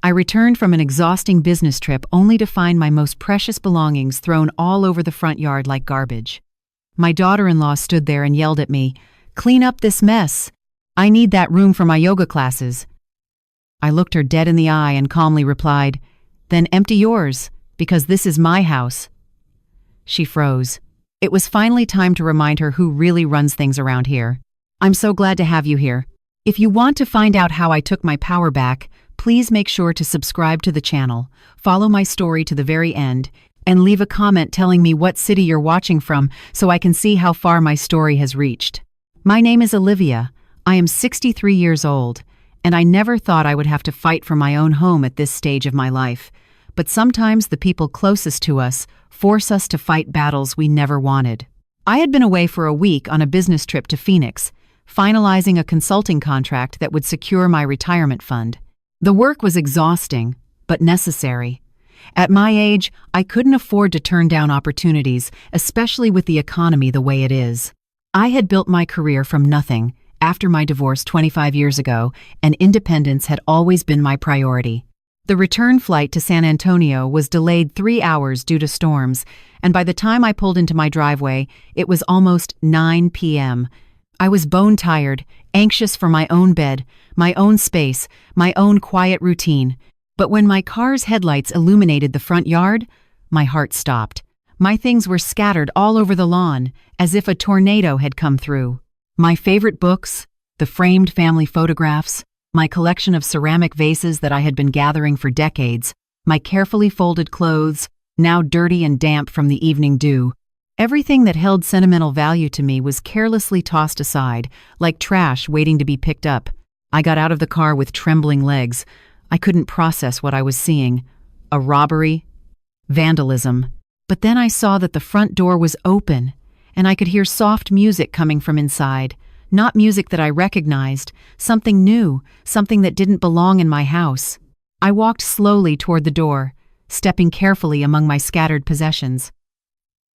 I returned from an exhausting business trip only to find my most precious belongings thrown all over the front yard like garbage. My daughter-in-law stood there and yelled at me, "Clean up this mess. I need that room for my yoga classes." I looked her dead in the eye and calmly replied, "Then empty yours, because this is my house." She froze. It was finally time to remind her who really runs things around here. "I'm so glad to have you here. If you want to find out how I took my power back, please make sure to subscribe to the channel, follow my story to the very end, and leave a comment telling me what city you're watching from so I can see how far my story has reached. My name is Olivia. I am 63 years old, and I never thought I would have to fight for my own home at this stage of my life. But sometimes the people closest to us force us to fight battles we never wanted. I had been away for a week on a business trip to Phoenix, finalizing a consulting contract that would secure my retirement fund. The work was exhausting, but necessary. At my age, I couldn't afford to turn down opportunities, especially with the economy the way it is. I had built my career from nothing after my divorce 25 years ago, and independence had always been my priority. The return flight to San Antonio was delayed 3 hours due to storms, and by the time I pulled into my driveway, it was almost 9 p.m. I was bone-tired, anxious for my own bed, my own space, my own quiet routine. But when my car's headlights illuminated the front yard, my heart stopped. My things were scattered all over the lawn, as if a tornado had come through. My favorite books, the framed family photographs, my collection of ceramic vases that I had been gathering for decades, my carefully folded clothes, now dirty and damp from the evening dew. Everything that held sentimental value to me was carelessly tossed aside, like trash waiting to be picked up. I got out of the car with trembling legs. I couldn't process what I was seeing. A robbery? Vandalism. But then I saw that the front door was open, and I could hear soft music coming from inside. Not music that I recognized, something new, something that didn't belong in my house. I walked slowly toward the door, stepping carefully among my scattered possessions.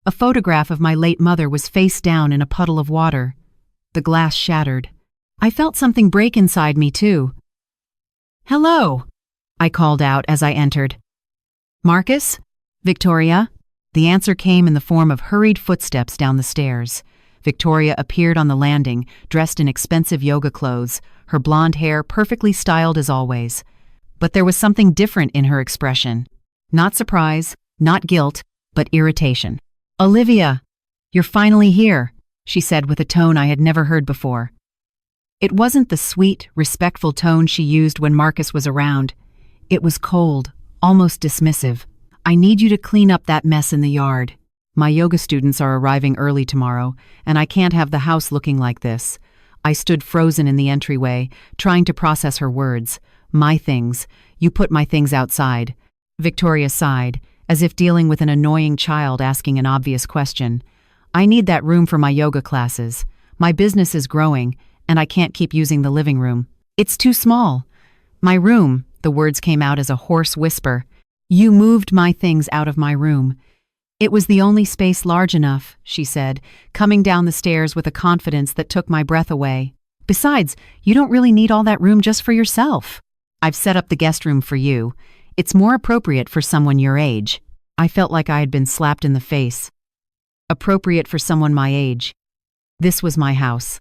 A photograph of my late mother was face down in a puddle of water. The glass shattered. I felt something break inside me, too. "Hello," I called out as I entered. "Marcus? Victoria?" The answer came in the form of hurried footsteps down the stairs. Victoria appeared on the landing, dressed in expensive yoga clothes, her blonde hair perfectly styled as always. But there was something different in her expression. Not surprise, not guilt, but irritation. "Olivia, you're finally here," she said with a tone I had never heard before. It wasn't the sweet, respectful tone she used when Marcus was around. It was cold, almost dismissive. "I need you to clean up that mess in the yard. My yoga students are arriving early tomorrow, and I can't have the house looking like this." I stood frozen in the entryway, trying to process her words. "My things. You put my things outside." Victoria sighed, as if dealing with an annoying child asking an obvious question. "I need that room for my yoga classes. My business is growing, and I can't keep using the living room. It's too small." "My room," the words came out as a hoarse whisper. "You moved my things out of my room." "It was the only space large enough," she said, coming down the stairs with a confidence that took my breath away. "Besides, you don't really need all that room just for yourself. I've set up the guest room for you. It's more appropriate for someone your age." I felt like I had been slapped in the face. Appropriate for someone my age. This was my house.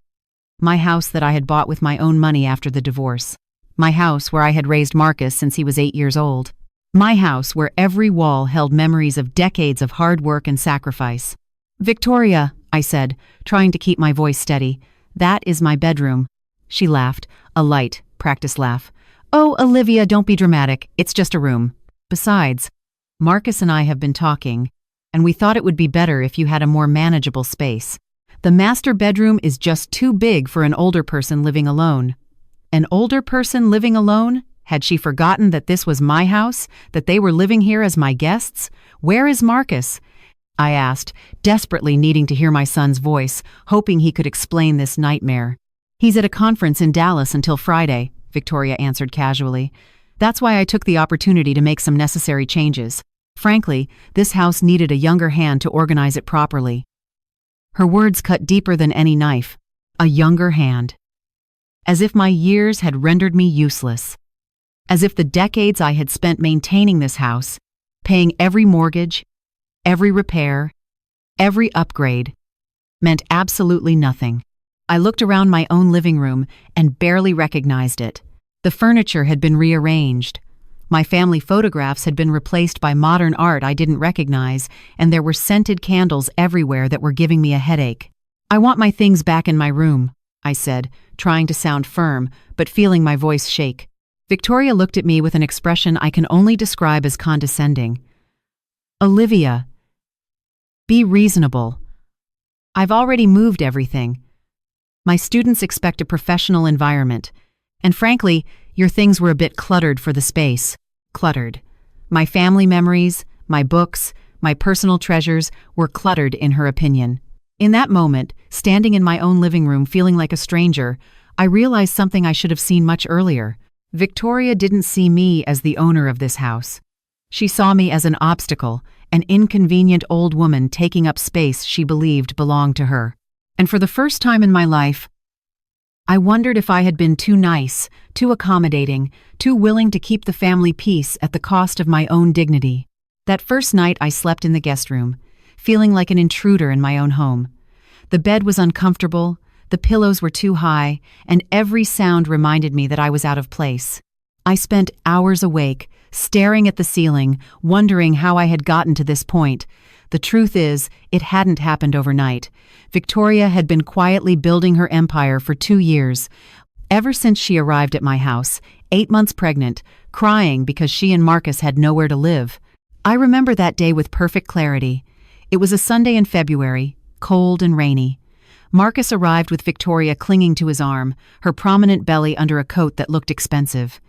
My house that I had bought with my own money after the divorce. My house where I had raised Marcus since he was 8 years old. My house where every wall held memories of decades of hard work and sacrifice. "Victoria," I said, trying to keep my voice steady, "that is my bedroom." She laughed, a light, practiced laugh. "Oh, Olivia, don't be dramatic. It's just a room. Besides, Marcus and I have been talking, and we thought it would be better if you had a more manageable space. The master bedroom is just too big for an older person living alone." An older person living alone? Had she forgotten that this was my house, that they were living here as my guests? "Where is Marcus?" I asked, desperately needing to hear my son's voice, hoping he could explain this nightmare. "He's at a conference in Dallas until Friday," Victoria answered casually. "That's why I took the opportunity to make some necessary changes. Frankly, this house needed a younger hand to organize it properly." Her words cut deeper than any knife. A younger hand. As if my years had rendered me useless. as if the decades I had spent maintaining this house, paying every mortgage, every repair, every upgrade, meant absolutely nothing. I looked around my own living room and barely recognized it. The furniture had been rearranged. My family photographs had been replaced by modern art I didn't recognize, and there were scented candles everywhere that were giving me a headache. "I want my things back in my room," I said, trying to sound firm, but feeling my voice shake. Victoria looked at me with an expression I can only describe as condescending. "Olivia, be reasonable. I've already moved everything. My students expect a professional environment, and frankly, your things were a bit cluttered for the space." Cluttered. My family memories, my books, my personal treasures were cluttered in her opinion. In that moment, standing in my own living room feeling like a stranger, I realized something I should have seen much earlier. Victoria didn't see me as the owner of this house. She saw me as an obstacle, an inconvenient old woman taking up space she believed belonged to her. And for the first time in my life, I wondered if I had been too nice, too accommodating, too willing to keep the family peace at the cost of my own dignity. That first night I slept in the guest room, feeling like an intruder in my own home. The bed was uncomfortable, the pillows were too high, and every sound reminded me that I was out of place. I spent hours awake, staring at the ceiling, wondering how I had gotten to this point. The truth is, it hadn't happened overnight. Victoria had been quietly building her empire for 2 years, ever since she arrived at my house, 8 months pregnant, crying because she and Marcus had nowhere to live. I remember that day with perfect clarity. It was a Sunday in February, cold and rainy. Marcus arrived with Victoria clinging to his arm, her prominent belly under a coat that looked expensive.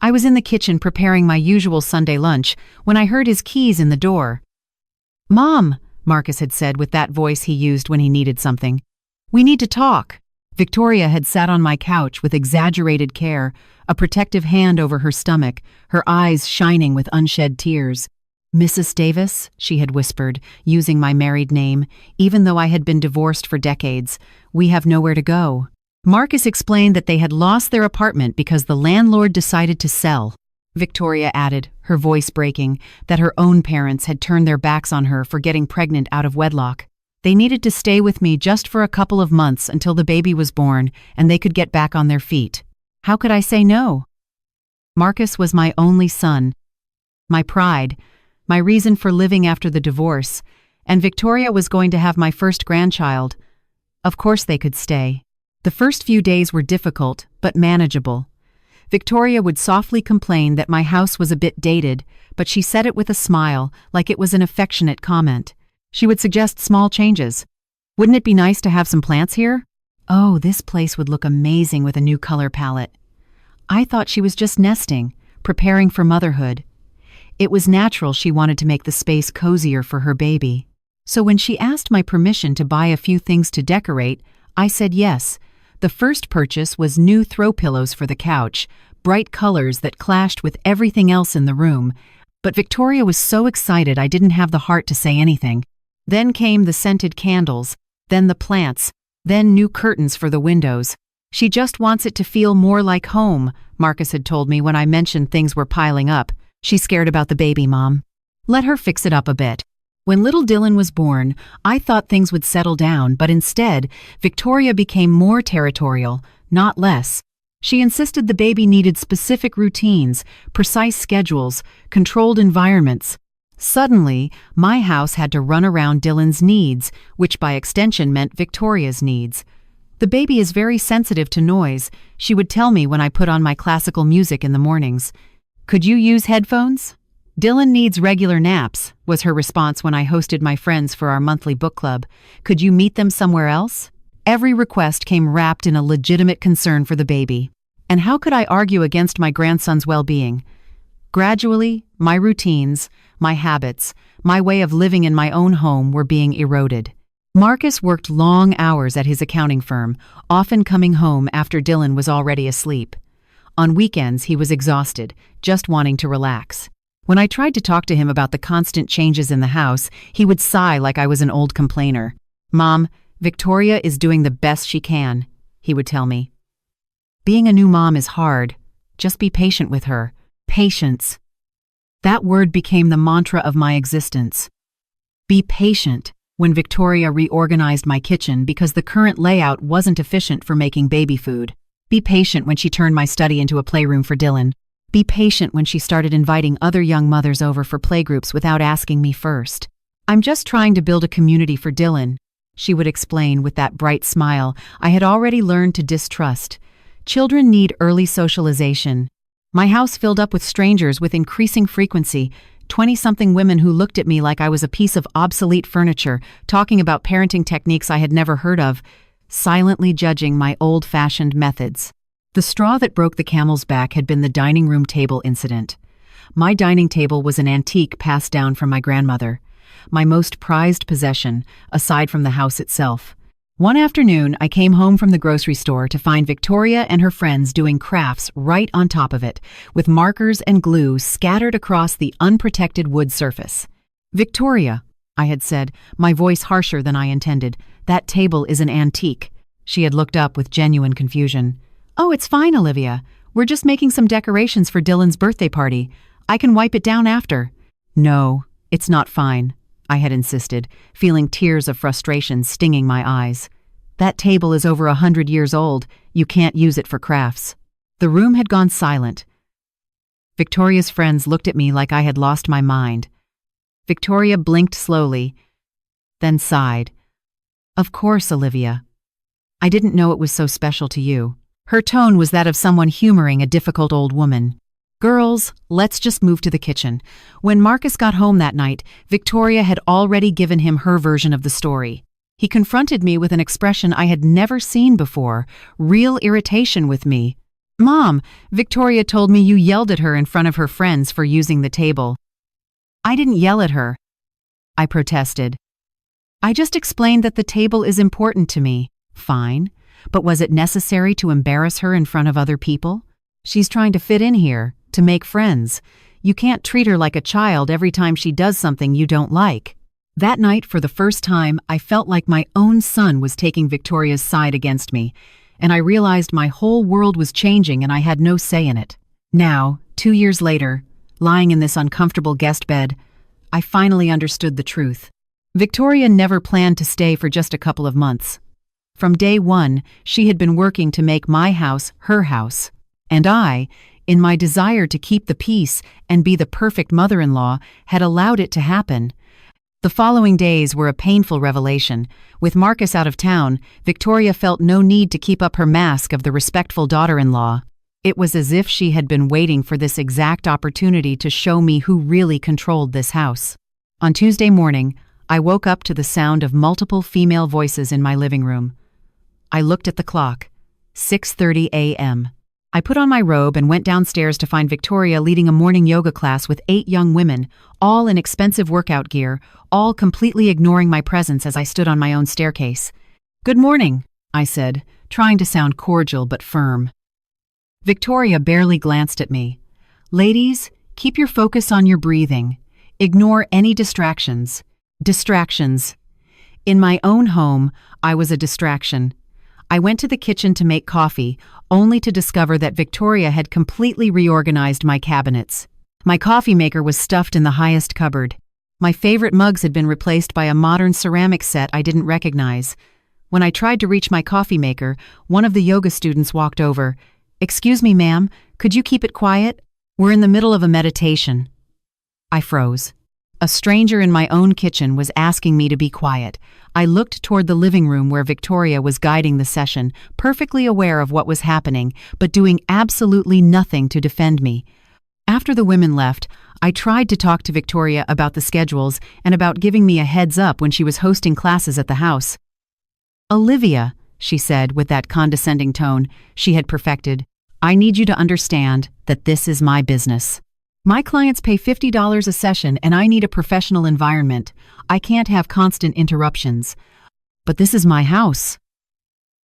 I was in the kitchen preparing my usual Sunday lunch when I heard his keys in the door. "Mom," Marcus had said with that voice he used when he needed something. "We need to talk." Victoria had sat on my couch with exaggerated care, a protective hand over her stomach, her eyes shining with unshed tears. "Mrs. Davis," she had whispered, using my married name, even though I had been divorced for decades, "we have nowhere to go." Marcus explained that they had lost their apartment because the landlord decided to sell. Victoria added, her voice breaking, that her own parents had turned their backs on her for getting pregnant out of wedlock. They needed to stay with me just for a couple of months until the baby was born and they could get back on their feet. How could I say no? Marcus was my only son, my pride, my reason for living after the divorce, and Victoria was going to have my first grandchild. Of course they could stay. The first few days were difficult, but manageable. Victoria would softly complain that my house was a bit dated, but she said it with a smile, like it was an affectionate comment. She would suggest small changes. "Wouldn't it be nice to have some plants here? Oh, this place would look amazing with a new color palette." I thought she was just nesting, preparing for motherhood. It was natural she wanted to make the space cozier for her baby. So when she asked my permission to buy a few things to decorate, I said yes. The first purchase was new throw pillows for the couch, bright colors that clashed with everything else in the room. But Victoria was so excited I didn't have the heart to say anything. Then came the scented candles, then the plants, then new curtains for the windows. "She just wants it to feel more like home," Marcus had told me when I mentioned things were piling up. "She's scared about the baby, Mom. Let her fix it up a bit." When little Dylan was born, I thought things would settle down, but instead, Victoria became more territorial, not less. She insisted the baby needed specific routines, precise schedules, controlled environments. Suddenly, my house had to run around Dylan's needs, which by extension meant Victoria's needs. "The baby is very sensitive to noise," she would tell me when I put on my classical music in the mornings. "Could you use headphones?" "Dylan needs regular naps," was her response when I hosted my friends for our monthly book club. "Could you meet them somewhere else?" Every request came wrapped in a legitimate concern for the baby. And how could I argue against my grandson's well-being? Gradually, my routines, my habits, my way of living in my own home were being eroded. Marcus worked long hours at his accounting firm, often coming home after Dylan was already asleep. On weekends, he was exhausted, just wanting to relax. When I tried to talk to him about the constant changes in the house, he would sigh like I was an old complainer. "Mom, Victoria is doing the best she can," he would tell me. "Being a new mom is hard. Just be patient with her," Patience. That word became the mantra of my existence. Be patient when Victoria reorganized my kitchen because the current layout wasn't efficient for making baby food. Be patient when she turned my study into a playroom for Dylan. Be patient when she started inviting other young mothers over for playgroups without asking me first. I'm just trying to build a community for Dylan, she would explain with that bright smile I had already learned to distrust. Children need early socialization. My house filled up with strangers with increasing frequency, 20-something women who looked at me like I was a piece of obsolete furniture, talking about parenting techniques I had never heard of, silently judging my old-fashioned methods. The straw that broke the camel's back had been the dining room table incident. My dining table was an antique passed down from my grandmother, my most prized possession, aside from the house itself. One afternoon, I came home from the grocery store to find Victoria and her friends doing crafts right on top of it, with markers and glue scattered across the unprotected wood surface. "Victoria," I had said, my voice harsher than I intended, "that table is an antique." She had looked up with genuine confusion. "Oh, it's fine, Olivia. We're just making some decorations for Dylan's birthday party. I can wipe it down after." "No, it's not fine," I had insisted, feeling tears of frustration stinging my eyes. "That table is over 100 years old. You can't use it for crafts." The room had gone silent. Victoria's friends looked at me like I had lost my mind. Victoria blinked slowly, then sighed. "Of course, Olivia. I didn't know it was so special to you." Her tone was that of someone humoring a difficult old woman. "Girls, let's just move to the kitchen." When Marcus got home that night, Victoria had already given him her version of the story. He confronted me with an expression I had never seen before, real irritation with me. "Mom, Victoria told me you yelled at her in front of her friends for using the table." "I didn't yell at her," I protested. "I just explained that the table is important to me." "Fine. But was it necessary to embarrass her in front of other people? She's trying to fit in here, to make friends. You can't treat her like a child every time she does something you don't like." That night, for the first time, I felt like my own son was taking Victoria's side against me, and I realized my whole world was changing and I had no say in it. Now, 2 years later, lying in this uncomfortable guest bed, I finally understood the truth. Victoria never planned to stay for just a couple of months. From day one, she had been working to make my house her house. And I, in my desire to keep the peace and be the perfect mother-in-law, had allowed it to happen. The following days were a painful revelation. With Marcus out of town, Victoria felt no need to keep up her mask of the respectful daughter-in-law. It was as if she had been waiting for this exact opportunity to show me who really controlled this house. On Tuesday morning, I woke up to the sound of multiple female voices in my living room. I looked at the clock. 6:30 a.m. I put on my robe and went downstairs to find Victoria leading a morning yoga class with 8 young women, all in expensive workout gear, all completely ignoring my presence as I stood on my own staircase. "Good morning," I said, trying to sound cordial but firm. Victoria barely glanced at me. "Ladies, keep your focus on your breathing. Ignore any distractions." Distractions. In my own home, I was a distraction. I went to the kitchen to make coffee, only to discover that Victoria had completely reorganized my cabinets. My coffee maker was stuffed in the highest cupboard. My favorite mugs had been replaced by a modern ceramic set I didn't recognize. When I tried to reach my coffee maker, one of the yoga students walked over. "Excuse me, ma'am, could you keep it quiet? We're in the middle of a meditation." I froze. A stranger in my own kitchen was asking me to be quiet. I looked toward the living room where Victoria was guiding the session, perfectly aware of what was happening, but doing absolutely nothing to defend me. After the women left, I tried to talk to Victoria about the schedules and about giving me a heads up when she was hosting classes at the house. "Olivia," she said with that condescending tone she had perfected, "I need you to understand that this is my business. My clients pay $50 a session and I need a professional environment. I can't have constant interruptions. But this is my house,"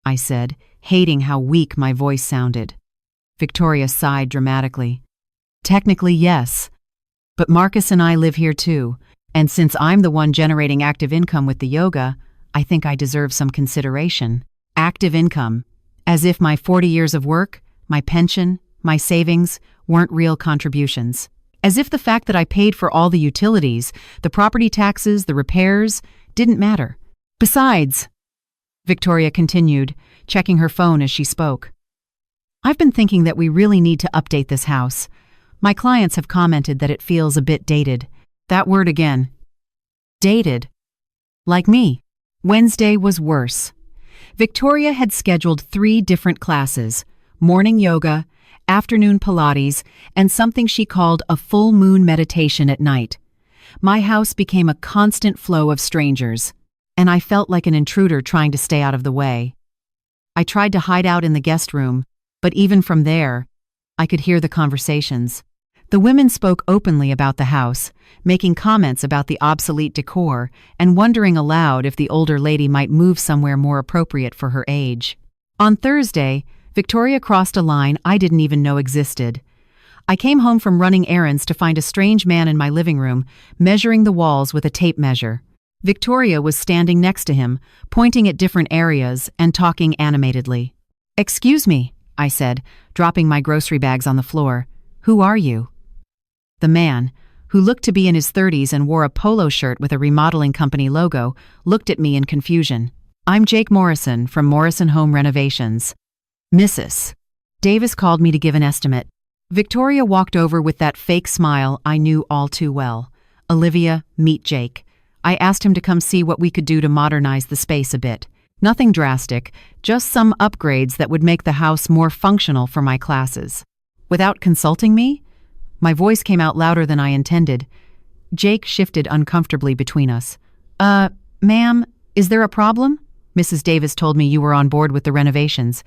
I said, hating how weak my voice sounded. Victoria sighed dramatically. "Technically, yes. But Marcus and I live here too, and since I'm the one generating active income with the yoga, I think I deserve some consideration." Active income. As if my 40 years of work, my pension, my savings, weren't real contributions. As if the fact that I paid for all the utilities, the property taxes, the repairs, didn't matter. Besides, Victoria continued, checking her phone as she spoke, I've been thinking that we really need to update this house. My clients have commented that it feels a bit dated. That word again. Dated. Like me. Wednesday was worse. Victoria had scheduled 3 different classes: morning yoga, afternoon Pilates, and something she called a full moon meditation at night. My house became a constant flow of strangers, and I felt like an intruder trying to stay out of the way. I tried to hide out in the guest room, but even from there, I could hear the conversations. The women spoke openly about the house, making comments about the obsolete decor and wondering aloud if the older lady might move somewhere more appropriate for her age. On Thursday, Victoria crossed a line I didn't even know existed. I came home from running errands to find a strange man in my living room, measuring the walls with a tape measure. Victoria was standing next to him, pointing at different areas and talking animatedly. "Excuse me," I said, dropping my grocery bags on the floor. "Who are you?" The man, who looked to be in his 30s and wore a polo shirt with a remodeling company logo, looked at me in confusion. "I'm Jake Morrison from Morrison Home Renovations. Mrs. Davis called me to give an estimate." Victoria walked over with that fake smile I knew all too well. "Olivia, meet Jake. I asked him to come see what we could do to modernize the space a bit. Nothing drastic, just some upgrades that would make the house more functional for my classes." "Without consulting me?" My voice came out louder than I intended. Jake shifted uncomfortably between us. Ma'am, is there a problem? Mrs. Davis told me you were on board with the renovations."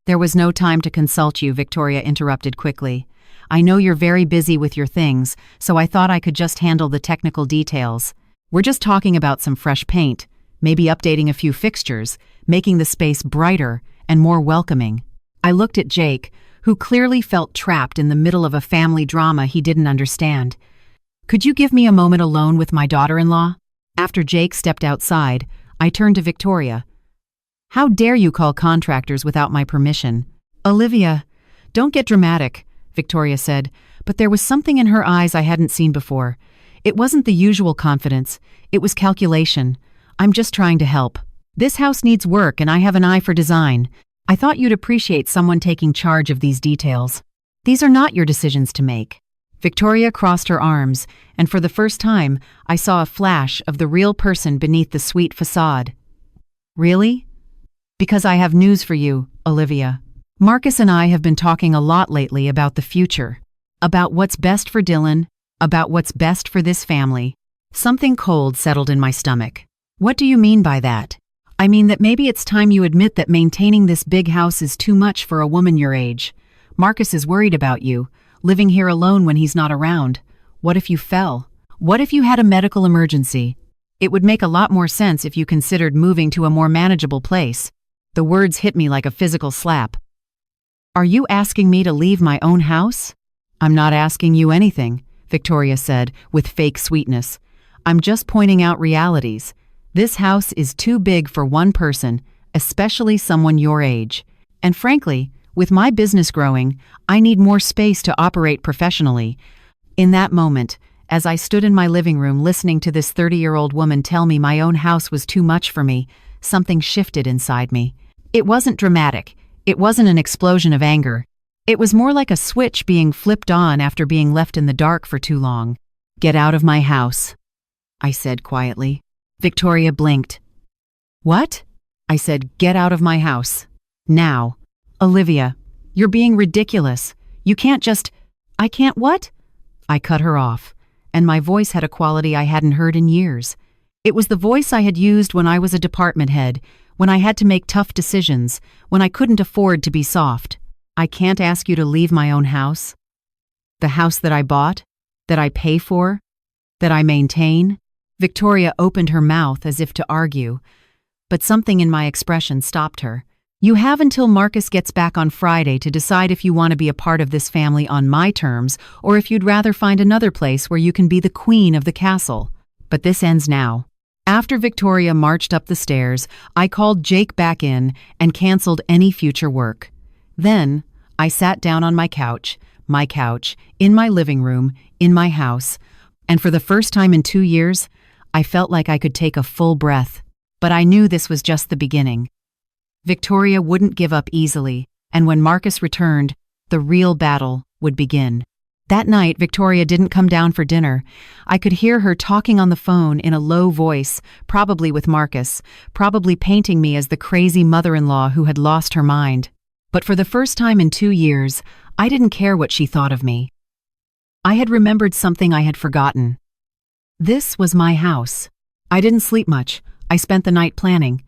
"There was no time to consult you," Victoria interrupted quickly. "I know you're very busy with your things, so I thought I could just handle the technical details. We're just talking about some fresh paint, maybe updating a few fixtures, making the space brighter and more welcoming." I looked at Jake, who clearly felt trapped in the middle of a family drama he didn't understand. "Could you give me a moment alone with my daughter-in-law?" After Jake stepped outside, I turned to Victoria. "How dare you call contractors without my permission?" "Olivia, don't get dramatic," Victoria said, but there was something in her eyes I hadn't seen before. It wasn't the usual confidence, it was calculation. "I'm just trying to help. This house needs work and I have an eye for design. I thought you'd appreciate someone taking charge of these details. These are not your decisions to make." Victoria crossed her arms, and for the first time, I saw a flash of the real person beneath the sweet facade. "Really?" "Because I have news for you, Olivia. Marcus and I have been talking a lot lately about the future, about what's best for Dylan, about what's best for this family." Something cold settled in my stomach. "What do you mean by that?" "I mean that maybe it's time you admit that maintaining this big house is too much for a woman your age. Marcus is worried about you, living here alone when he's not around. What if you fell? What if you had a medical emergency? It would make a lot more sense if you considered moving to a more manageable place." The words hit me like a physical slap. "Are you asking me to leave my own house?" "I'm not asking you anything," Victoria said with fake sweetness. "I'm just pointing out realities. This house is too big for one person, especially someone your age. And frankly, with my business growing, I need more space to operate professionally." In that moment, as I stood in my living room listening to this 30-year-old woman tell me my own house was too much for me, something shifted inside me. It wasn't dramatic. It wasn't an explosion of anger. It was more like a switch being flipped on after being left in the dark for too long. "Get out of my house," I said quietly. Victoria blinked. "What?" I said, "Get out of my house. Now." "Olivia, you're being ridiculous. You can't just—" "I can't what?" I cut her off, and my voice had a quality I hadn't heard in years. It was the voice I had used when I was a department head, when I had to make tough decisions, when I couldn't afford to be soft. "I can't ask you to leave my own house. The house that I bought, that I pay for, that I maintain." Victoria opened her mouth as if to argue, but something in my expression stopped her. "You have until Marcus gets back on Friday to decide if you want to be a part of this family on my terms or if you'd rather find another place where you can be the queen of the castle. But this ends now." After Victoria marched up the stairs, I called Jake back in and canceled any future work. Then, I sat down on my couch, my couch, in my living room, in my house, and for the first time in 2 years, I felt like I could take a full breath. But I knew this was just the beginning. Victoria wouldn't give up easily, and when Marcus returned, the real battle would begin. That night, Victoria didn't come down for dinner. I could hear her talking on the phone in a low voice, probably with Marcus, probably painting me as the crazy mother-in-law who had lost her mind. But for the first time in 2 years, I didn't care what she thought of me. I had remembered something I had forgotten. This was my house. I didn't sleep much. I spent the night planning.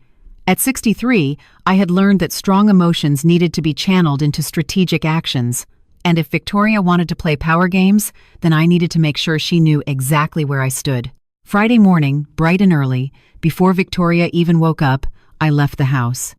At 63, I had learned that strong emotions needed to be channeled into strategic actions. And if Victoria wanted to play power games, then I needed to make sure she knew exactly where I stood. Friday morning, bright and early, before Victoria even woke up, I left the house.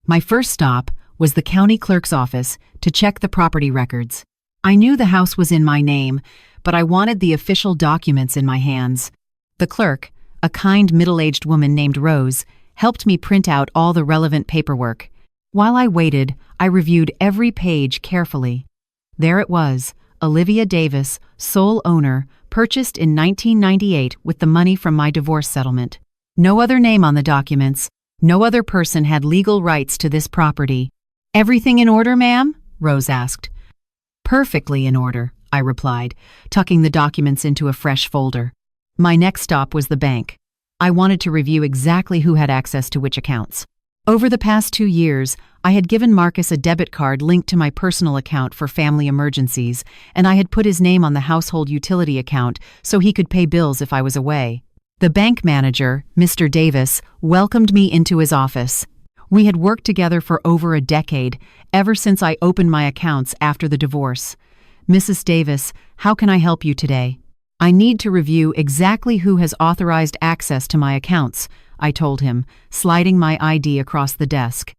My first stop was the county clerk's office to check the property records. I knew the house was in my name, but I wanted the official documents in my hands. The clerk, a kind middle-aged woman named Rose, helped me print out all the relevant paperwork. While I waited, I reviewed every page carefully. There it was, Olivia Davis, sole owner, purchased in 1998 with the money from my divorce settlement. No other name on the documents. No other person had legal rights to this property. "Everything in order, ma'am?" Rose asked. "Perfectly in order," I replied, tucking the documents into a fresh folder. My next stop was the bank. I wanted to review exactly who had access to which accounts. Over the past 2 years, I had given Marcus a debit card linked to my personal account for family emergencies, and I had put his name on the household utility account so he could pay bills if I was away. The bank manager, Mr. Davis, welcomed me into his office. We had worked together for over a decade, ever since I opened my accounts after the divorce. "Mrs. Davis, how can I help you today?" "I need to review exactly who has authorized access to my accounts," I told him, sliding my ID across the desk.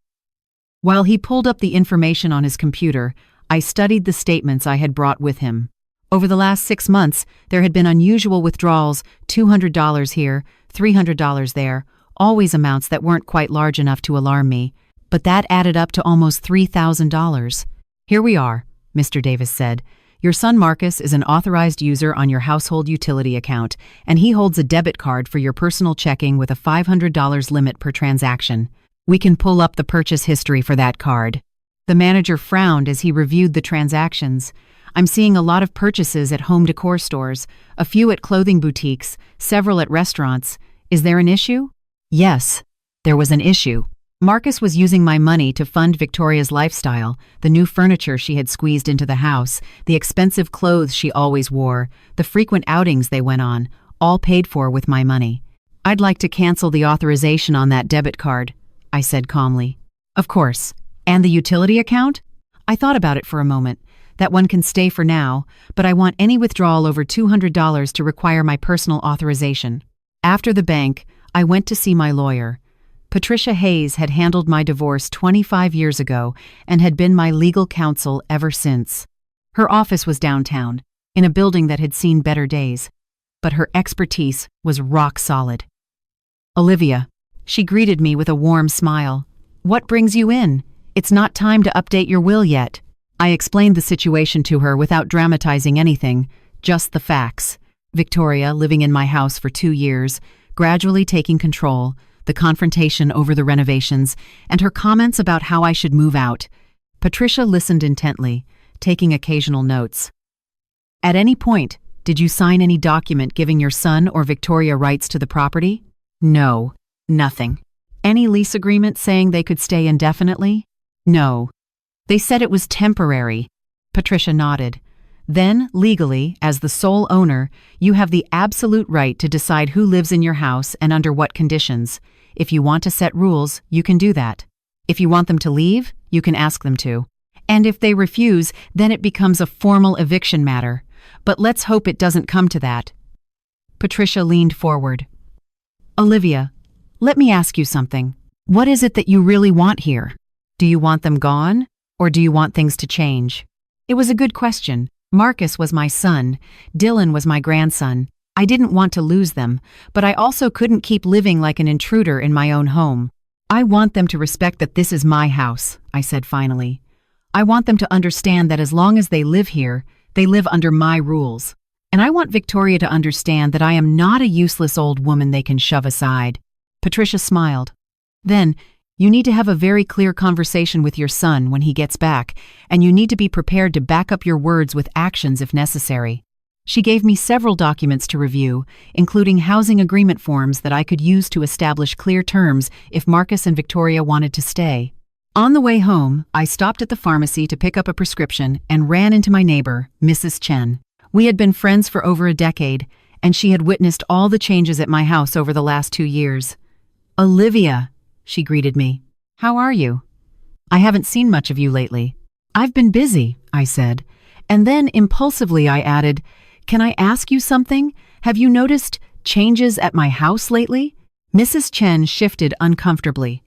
While he pulled up the information on his computer, I studied the statements I had brought with him. Over the last 6 months, there had been unusual withdrawals, $200 here, $300 there, always amounts that weren't quite large enough to alarm me, but that added up to almost $3,000. "Here we are," Mr. Davis said. "Your son Marcus is an authorized user on your household utility account, and he holds a debit card for your personal checking with a $500 limit per transaction. We can pull up the purchase history for that card." The manager frowned as he reviewed the transactions. "I'm seeing a lot of purchases at home decor stores, a few at clothing boutiques, several at restaurants. Is there an issue?" Yes, there was an issue. Marcus was using my money to fund Victoria's lifestyle, the new furniture she had squeezed into the house, the expensive clothes she always wore, the frequent outings they went on, all paid for with my money. "I'd like to cancel the authorization on that debit card," I said calmly. "Of course. And the utility account?" I thought about it for a moment. "That one can stay for now, but I want any withdrawal over $200 to require my personal authorization." After the bank, I went to see my lawyer. Patricia Hayes had handled my divorce 25 years ago and had been my legal counsel ever since. Her office was downtown, in a building that had seen better days, but her expertise was rock solid. "Olivia," she greeted me with a warm smile. "What brings you in? It's not time to update your will yet." I explained the situation to her without dramatizing anything, just the facts. Victoria, living in my house for 2 years, gradually taking control, the confrontation over the renovations, and her comments about how I should move out. Patricia listened intently, taking occasional notes. "At any point, did you sign any document giving your son or Victoria rights to the property?" "No, nothing." "Any lease agreement saying they could stay indefinitely?" "No. They said it was temporary." Patricia nodded. "Then, legally, as the sole owner, you have the absolute right to decide who lives in your house and under what conditions. If you want to set rules, you can do that. If you want them to leave, you can ask them to. And if they refuse, then it becomes a formal eviction matter. But let's hope it doesn't come to that." Patricia leaned forward. "Olivia, let me ask you something. What is it that you really want here? Do you want them gone, or do you want things to change?" It was a good question. Marcus was my son. Dylan was my grandson. I didn't want to lose them, but I also couldn't keep living like an intruder in my own home. "I want them to respect that this is my house," I said finally. I want them to understand that as long as they live here, they live under my rules. And I want Victoria to understand that I am not a useless old woman they can shove aside." Patricia smiled. "Then, you need to have a very clear conversation with your son when he gets back, and you need to be prepared to back up your words with actions if necessary." She gave me several documents to review, including housing agreement forms that I could use to establish clear terms if Marcus and Victoria wanted to stay. On the way home, I stopped at the pharmacy to pick up a prescription and ran into my neighbor, Mrs. Chen. We had been friends for over a decade, and she had witnessed all the changes at my house over the last 2 years. "Olivia," she greeted me. "How are you? I haven't seen much of you lately." "I've been busy," I said, and then impulsively I added, "Can I ask you something? Have you noticed changes at my house lately?" Mrs. Chen shifted uncomfortably.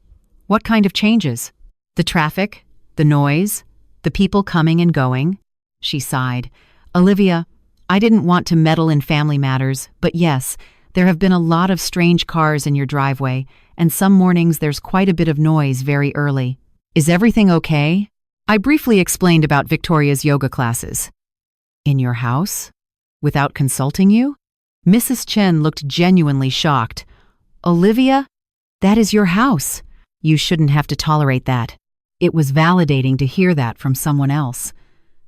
"What kind of changes?" "The traffic, the noise, the people coming and going." She sighed. "Olivia, I didn't want to meddle in family matters, but yes, there have been a lot of strange cars in your driveway, and some mornings there's quite a bit of noise very early. Is everything okay?" I briefly explained about Victoria's yoga classes. "In your house? Without consulting you?" Mrs. Chen looked genuinely shocked. "Olivia, that is your house. You shouldn't have to tolerate that." It was validating to hear that from someone else.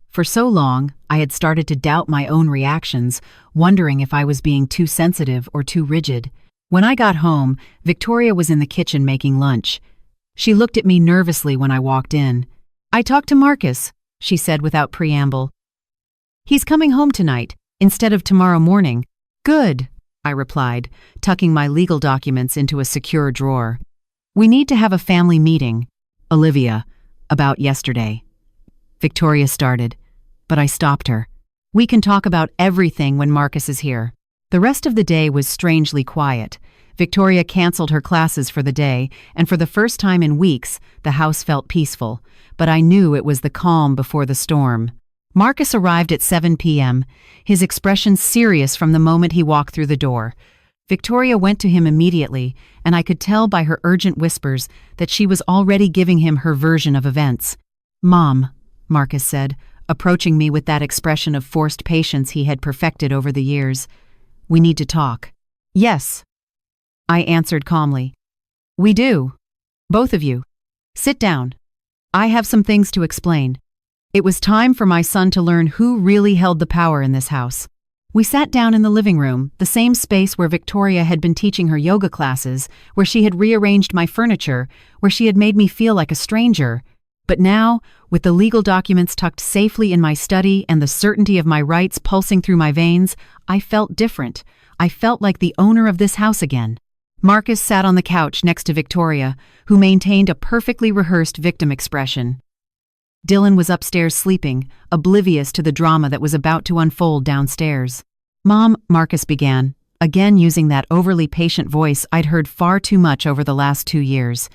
For so long, I had started to doubt my own reactions, wondering if I was being too sensitive or too rigid. When I got home, Victoria was in the kitchen making lunch. She looked at me nervously when I walked in. "I talked to Marcus," she said without preamble. "He's coming home tonight, instead of tomorrow morning." "Good," I replied, tucking my legal documents into a secure drawer. "We need to have a family meeting, Olivia, about yesterday." Victoria started, but I stopped her. "We can talk about everything when Marcus is here." The rest of the day was strangely quiet. Victoria canceled her classes for the day, and for the first time in weeks, the house felt peaceful, but I knew it was the calm before the storm. Marcus arrived at 7 p.m., his expression serious from the moment he walked through the door. Victoria went to him immediately, and I could tell by her urgent whispers that she was already giving him her version of events. "Mom," Marcus said, approaching me with that expression of forced patience he had perfected over the years. "We need to talk." "Yes," I answered calmly. "We do. Both of you. Sit down. I have some things to explain." It was time for my son to learn who really held the power in this house. We sat down in the living room, the same space where Victoria had been teaching her yoga classes, where she had rearranged my furniture, where she had made me feel like a stranger. But now, with the legal documents tucked safely in my study and the certainty of my rights pulsing through my veins, I felt different. I felt like the owner of this house again. Marcus sat on the couch next to Victoria, who maintained a perfectly rehearsed victim expression. Dylan was upstairs sleeping, oblivious to the drama that was about to unfold downstairs. "Mom," Marcus began, again using that overly patient voice I'd heard far too much over the last 2 years.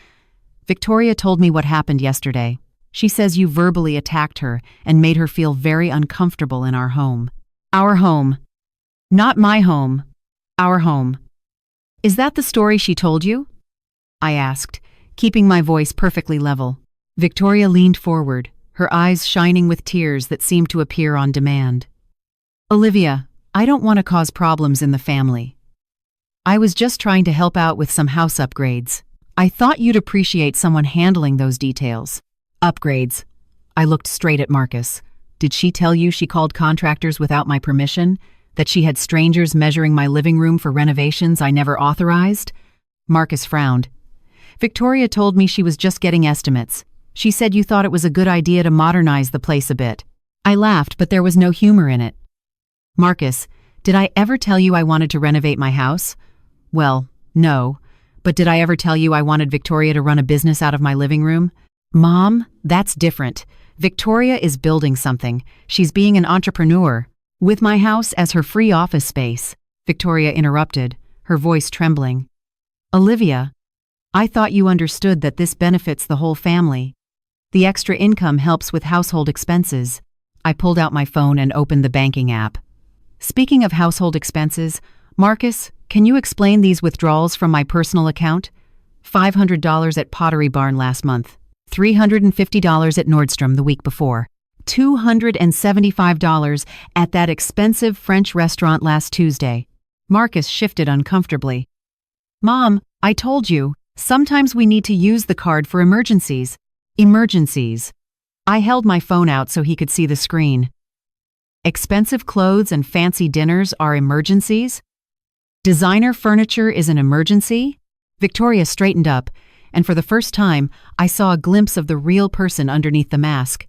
"Victoria told me what happened yesterday. She says you verbally attacked her and made her feel very uncomfortable in our home." "Our home. Not my home. Our home. Is that the story she told you?" I asked, keeping my voice perfectly level. Victoria leaned forward, her eyes shining with tears that seemed to appear on demand. "Olivia, I don't want to cause problems in the family. I was just trying to help out with some house upgrades. I thought you'd appreciate someone handling those details." "Upgrades." I looked straight at Marcus. "Did she tell you she called contractors without my permission? That she had strangers measuring my living room for renovations I never authorized?" Marcus frowned. "Victoria told me she was just getting estimates. She said you thought it was a good idea to modernize the place a bit." I laughed, but there was no humor in it. "Marcus, did I ever tell you I wanted to renovate my house?" "Well, no. But did I ever tell you I wanted Victoria to run a business out of my living room?" "Mom, that's different. Victoria is building something. She's being an entrepreneur. With my house as her free office space," Victoria interrupted, her voice trembling. "Olivia, I thought you understood that this benefits the whole family. The extra income helps with household expenses." I pulled out my phone and opened the banking app. "Speaking of household expenses, Marcus, can you explain these withdrawals from my personal account? $500 at Pottery Barn last month. $350 at Nordstrom the week before. $275 at that expensive French restaurant last Tuesday. Marcus shifted uncomfortably. Mom, I told you, sometimes we need to use the card for emergencies. Emergencies. I held my phone out so he could see the screen. Expensive clothes and fancy dinners are emergencies? Designer furniture is an emergency? Victoria straightened up, and for the first time, I saw a glimpse of the real person underneath the mask.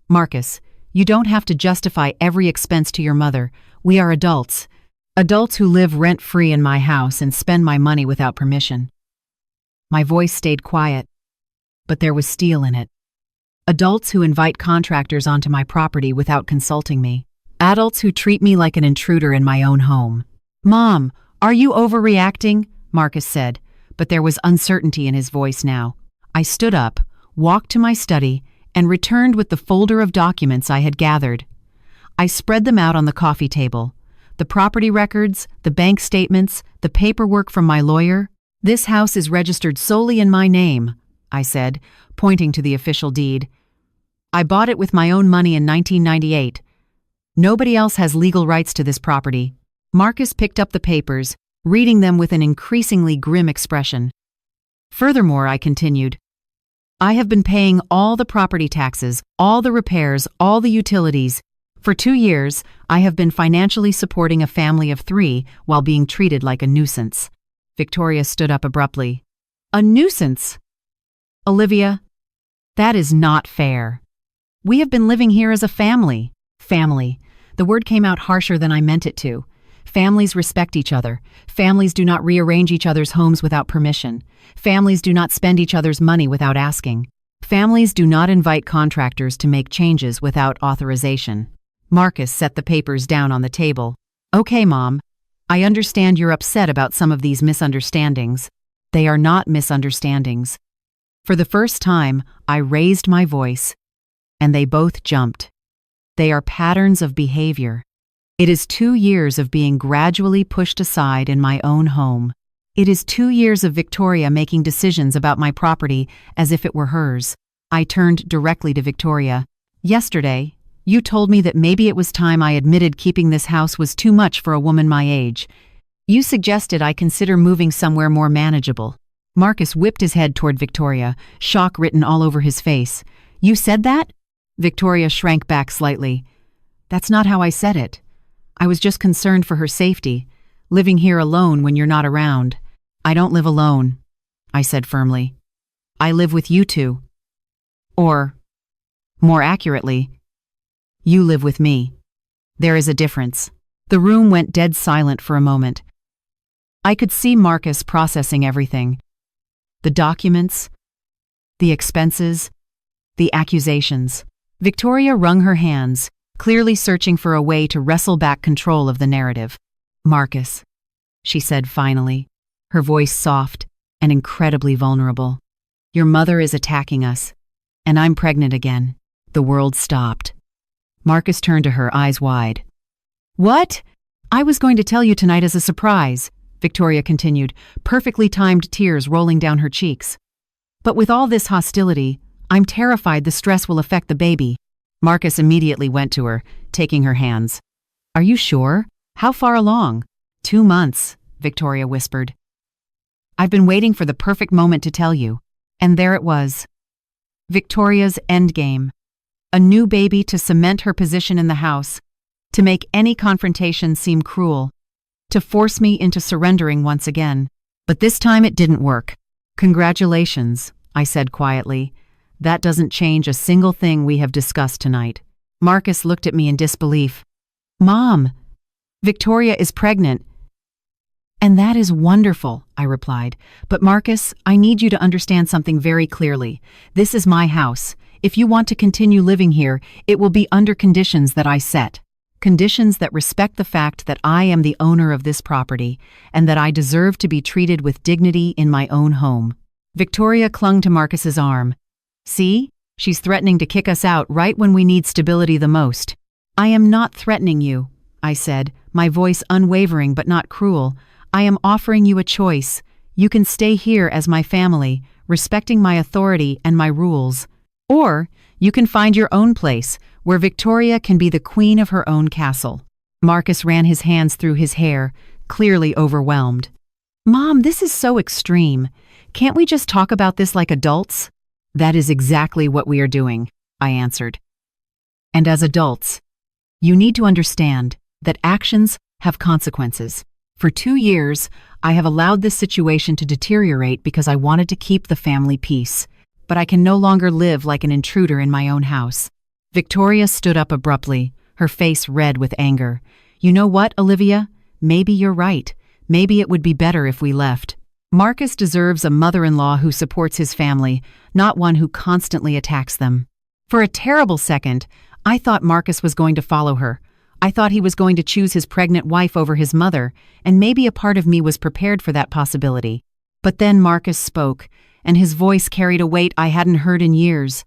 Marcus, you don't have to justify every expense to your mother. We are adults. Adults who live rent-free in my house and spend my money without permission. My voice stayed quiet, but there was steel in it. Adults who invite contractors onto my property without consulting me. Adults who treat me like an intruder in my own home. Mom, are you overreacting? Marcus said, but there was uncertainty in his voice now. I stood up, walked to my study, and returned with the folder of documents I had gathered. I spread them out on the coffee table. The property records, the bank statements, the paperwork from my lawyer. This house is registered solely in my name, I said, pointing to the official deed. I bought it with my own money in 1998. Nobody else has legal rights to this property. Marcus picked up the papers, reading them with an increasingly grim expression. Furthermore, I continued, I have been paying all the property taxes, all the repairs, all the utilities. For 2 years, I have been financially supporting a family of 3 while being treated like a nuisance. Victoria stood up abruptly. A nuisance? Olivia, that is not fair. We have been living here as a family. Family. The word came out harsher than I meant it to. Families respect each other. Families do not rearrange each other's homes without permission. Families do not spend each other's money without asking. Families do not invite contractors to make changes without authorization. Marcus set the papers down on the table. Okay, Mom. I understand you're upset about some of these misunderstandings. They are not misunderstandings. For the first time, I raised my voice, and they both jumped. They are patterns of behavior. It is 2 years of being gradually pushed aside in my own home. It is 2 years of Victoria making decisions about my property as if it were hers. I turned directly to Victoria. Yesterday, you told me that maybe it was time I admitted keeping this house was too much for a woman my age. You suggested I consider moving somewhere more manageable. Marcus whipped his head toward Victoria, shock written all over his face. You said that? Victoria shrank back slightly. That's not how I said it. I was just concerned for her safety, living here alone when you're not around. I don't live alone, I said firmly. I live with you two. Or, more accurately, you live with me. There is a difference. The room went dead silent for a moment. I could see Marcus processing everything. The documents, the expenses, the accusations. Victoria wrung her hands, clearly searching for a way to wrestle back control of the narrative. Marcus, she said finally, her voice soft and incredibly vulnerable. Your mother is attacking us, and I'm pregnant again. The world stopped. Marcus turned to her, eyes wide. What? I was going to tell you tonight as a surprise, Victoria continued, perfectly timed tears rolling down her cheeks. But with all this hostility, I'm terrified the stress will affect the baby. Marcus immediately went to her, taking her hands. Are you sure? How far along? 2 months, Victoria whispered. I've been waiting for the perfect moment to tell you. And there it was. Victoria's endgame. A new baby to cement her position in the house, to make any confrontation seem cruel, to force me into surrendering once again. But this time it didn't work. Congratulations, I said quietly. That doesn't change a single thing we have discussed tonight. Marcus looked at me in disbelief. Mom, Victoria is pregnant. And that is wonderful, I replied. But Marcus, I need you to understand something very clearly. This is my house. If you want to continue living here, it will be under conditions that I set. Conditions that respect the fact that I am the owner of this property and that I deserve to be treated with dignity in my own home. Victoria clung to Marcus's arm. See? She's threatening to kick us out right when we need stability the most. I am not threatening you, I said, my voice unwavering but not cruel. I am offering you a choice. You can stay here as my family, respecting my authority and my rules. Or you can find your own place, where Victoria can be the queen of her own castle. Marcus ran his hands through his hair, clearly overwhelmed. Mom, this is so extreme. Can't we just talk about this like adults? That is exactly what we are doing, I answered. And as adults, you need to understand that actions have consequences. For 2 years, I have allowed this situation to deteriorate because I wanted to keep the family peace. But I can no longer live like an intruder in my own house. Victoria stood up abruptly, her face red with anger. You know what, Olivia? Maybe you're right. Maybe it would be better if we left. Marcus deserves a mother-in-law who supports his family, not one who constantly attacks them. For a terrible second, I thought Marcus was going to follow her. I thought he was going to choose his pregnant wife over his mother, and maybe a part of me was prepared for that possibility. But then Marcus spoke, and his voice carried a weight I hadn't heard in years.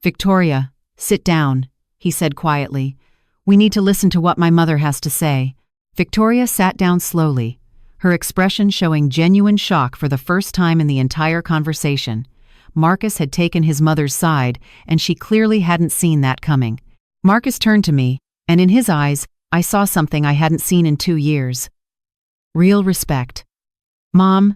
Victoria, sit down, he said quietly. We need to listen to what my mother has to say. Victoria sat down slowly, her expression showing genuine shock for the first time in the entire conversation. Marcus had taken his mother's side, and she clearly hadn't seen that coming. Marcus turned to me, and in his eyes, I saw something I hadn't seen in 2 years. Real respect. Mom,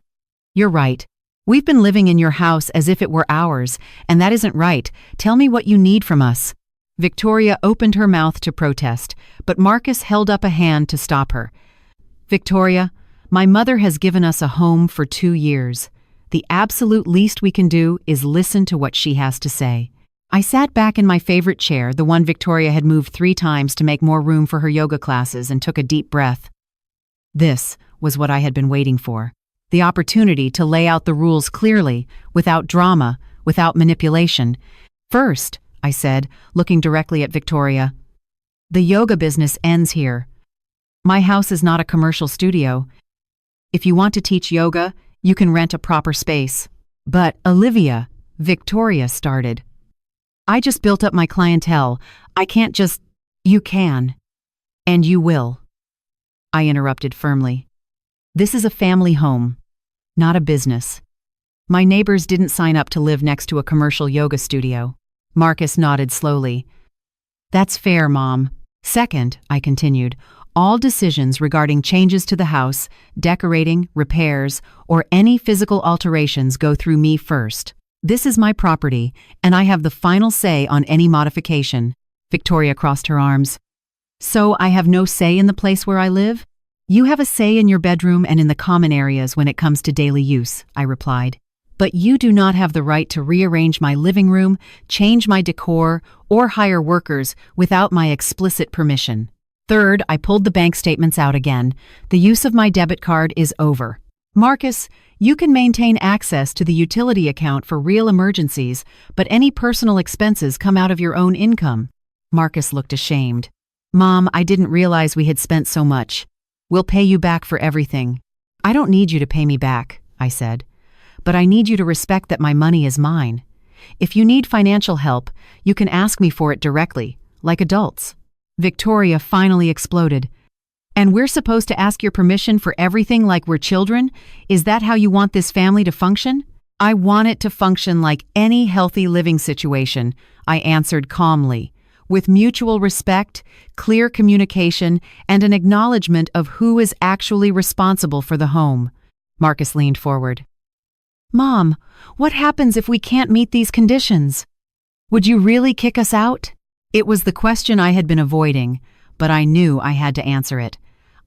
you're right. We've been living in your house as if it were ours, and that isn't right. Tell me what you need from us. Victoria opened her mouth to protest, but Marcus held up a hand to stop her. Victoria, my mother has given us a home for 2 years. The absolute least we can do is listen to what she has to say. I sat back in my favorite chair, the one Victoria had moved 3 times to make more room for her yoga classes, and took a deep breath. This was what I had been waiting for. The opportunity to lay out the rules clearly, without drama, without manipulation. First, I said, looking directly at Victoria, the yoga business ends here. My house is not a commercial studio. If you want to teach yoga, you can rent a proper space. But, Olivia, Victoria started. I just built up my clientele. I can't just... You can. And you will. I interrupted firmly. This is a family home, not a business. My neighbors didn't sign up to live next to a commercial yoga studio. Marcus nodded slowly. That's fair, Mom. Second, I continued, all decisions regarding changes to the house, decorating, repairs, or any physical alterations go through me first. This is my property, and I have the final say on any modification. Victoria crossed her arms. So I have no say in the place where I live? You have a say in your bedroom and in the common areas when it comes to daily use, I replied. But you do not have the right to rearrange my living room, change my decor, or hire workers without my explicit permission. Third, I pulled the bank statements out again. The use of my debit card is over. Marcus, you can maintain access to the utility account for real emergencies, but any personal expenses come out of your own income. Marcus looked ashamed. Mom, I didn't realize we had spent so much. We'll pay you back for everything. I don't need you to pay me back, I said. But I need you to respect that my money is mine. If you need financial help, you can ask me for it directly, like adults. Victoria finally exploded. And we're supposed to ask your permission for everything like we're children? Is that how you want this family to function? I want it to function like any healthy living situation, I answered calmly, with mutual respect, clear communication, and an acknowledgement of who is actually responsible for the home. Marcus leaned forward. Mom, what happens if we can't meet these conditions? Would you really kick us out? It was the question I had been avoiding, but I knew I had to answer it.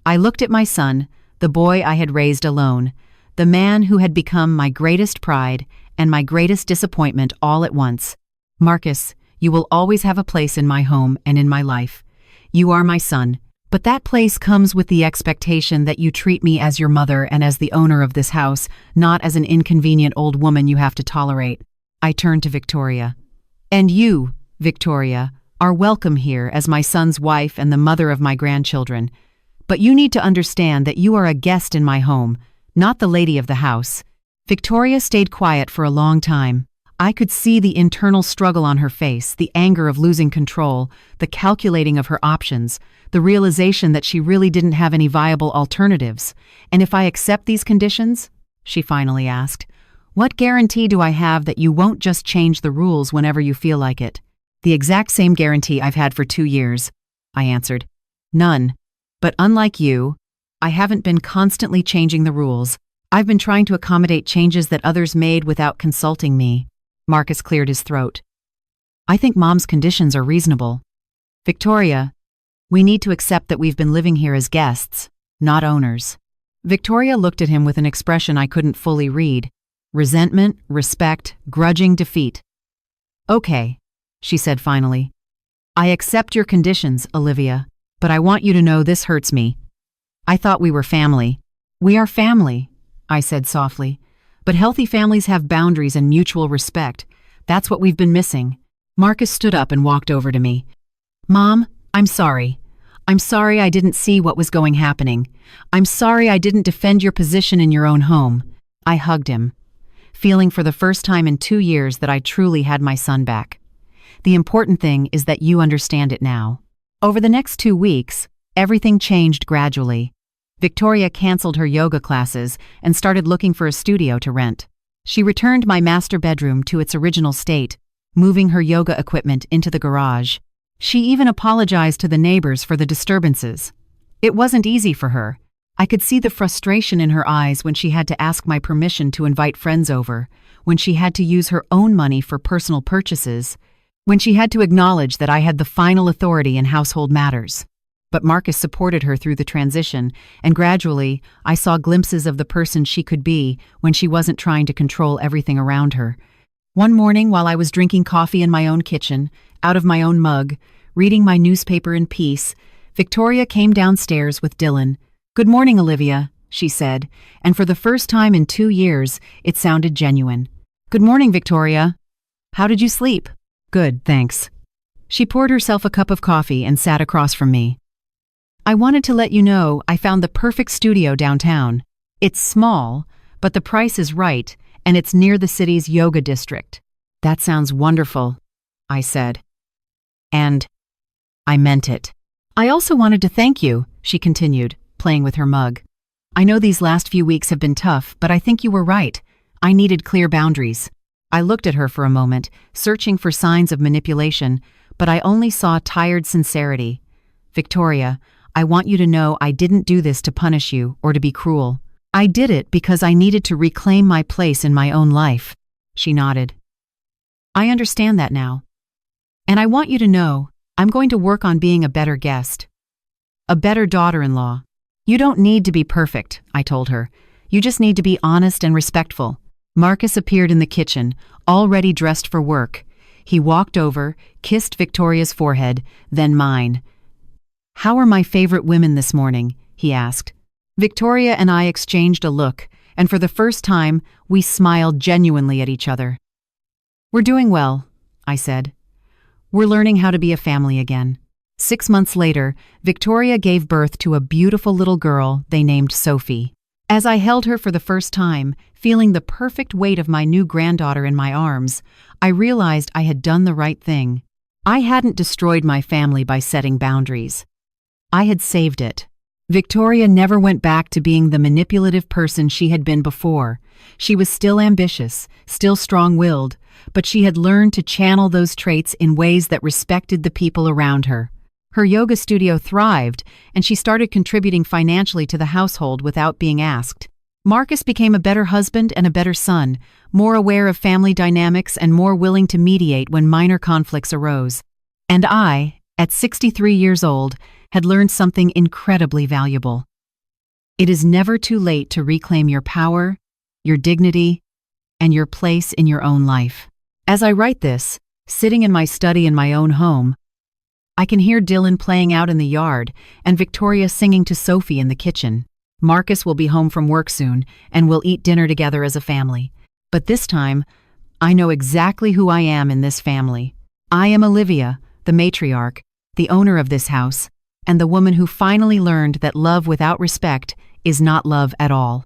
I looked at my son, the boy I had raised alone, the man who had become my greatest pride and my greatest disappointment all at once. Marcus, you will always have a place in my home and in my life. You are my son, but that place comes with the expectation that you treat me as your mother and as the owner of this house, not as an inconvenient old woman you have to tolerate. I turned to Victoria. And you, Victoria, are welcome here as my son's wife and the mother of my grandchildren. But you need to understand that you are a guest in my home, not the lady of the house. Victoria stayed quiet for a long time. I could see the internal struggle on her face, the anger of losing control, the calculating of her options, the realization that she really didn't have any viable alternatives. And if I accept these conditions, she finally asked, What guarantee do I have that you won't just change the rules whenever you feel like it? The exact same guarantee I've had for 2 years, I answered. None. But unlike you, I haven't been constantly changing the rules. I've been trying to accommodate changes that others made without consulting me. Marcus cleared his throat. I think Mom's conditions are reasonable. Victoria, we need to accept that we've been living here as guests, not owners. Victoria looked at him with an expression I couldn't fully read. Resentment, respect, grudging defeat. Okay, she said finally. I accept your conditions, Olivia, but I want you to know this hurts me. I thought we were family. We are family, I said softly. But healthy families have boundaries and mutual respect. That's what we've been missing. Marcus stood up and walked over to me. Mom, I'm sorry. I'm sorry I didn't see what was happening. I'm sorry I didn't defend your position in your own home. I hugged him, feeling for the first time in 2 years that I truly had my son back. The important thing is that you understand it now. Over the next 2 weeks, everything changed gradually. Victoria canceled her yoga classes and started looking for a studio to rent. She returned my master bedroom to its original state, moving her yoga equipment into the garage. She even apologized to the neighbors for the disturbances. It wasn't easy for her. I could see the frustration in her eyes when she had to ask my permission to invite friends over, when she had to use her own money for personal purchases, when she had to acknowledge that I had the final authority in household matters. But Marcus supported her through the transition, and gradually, I saw glimpses of the person she could be when she wasn't trying to control everything around her. One morning, while I was drinking coffee in my own kitchen, out of my own mug, reading my newspaper in peace, Victoria came downstairs with Dylan. Good morning, Olivia, she said, and for the first time in 2 years, it sounded genuine. Good morning, Victoria. How did you sleep? Good, thanks. She poured herself a cup of coffee and sat across from me. I wanted to let you know I found the perfect studio downtown. It's small, but the price is right, and it's near the city's yoga district. That sounds wonderful, I said. And I meant it. I also wanted to thank you, she continued, playing with her mug. I know these last few weeks have been tough, but I think you were right. I needed clear boundaries. I looked at her for a moment, searching for signs of manipulation, but I only saw tired sincerity. Victoria, I want you to know I didn't do this to punish you or to be cruel. I did it because I needed to reclaim my place in my own life. She nodded. I understand that now. And I want you to know I'm going to work on being a better guest. A better daughter-in-law. You don't need to be perfect, I told her. You just need to be honest and respectful. Marcus appeared in the kitchen, already dressed for work. He walked over, kissed Victoria's forehead, then mine. How are my favorite women this morning? He asked. Victoria and I exchanged a look, and for the first time, we smiled genuinely at each other. We're doing well, I said. We're learning how to be a family again. 6 months later, Victoria gave birth to a beautiful little girl they named Sophie. As I held her for the first time, feeling the perfect weight of my new granddaughter in my arms, I realized I had done the right thing. I hadn't destroyed my family by setting boundaries. I had saved it. Victoria never went back to being the manipulative person she had been before. She was still ambitious, still strong-willed, but she had learned to channel those traits in ways that respected the people around her. Her yoga studio thrived, and she started contributing financially to the household without being asked. Marcus became a better husband and a better son, more aware of family dynamics and more willing to mediate when minor conflicts arose. And I, at 63 years old, had learned something incredibly valuable. It is never too late to reclaim your power, your dignity, and your place in your own life. As I write this, sitting in my study in my own home, I can hear Dylan playing out in the yard and Victoria singing to Sophie in the kitchen. Marcus will be home from work soon, and we'll eat dinner together as a family. But this time, I know exactly who I am in this family. I am Olivia, the matriarch, the owner of this house, and the woman who finally learned that love without respect is not love at all.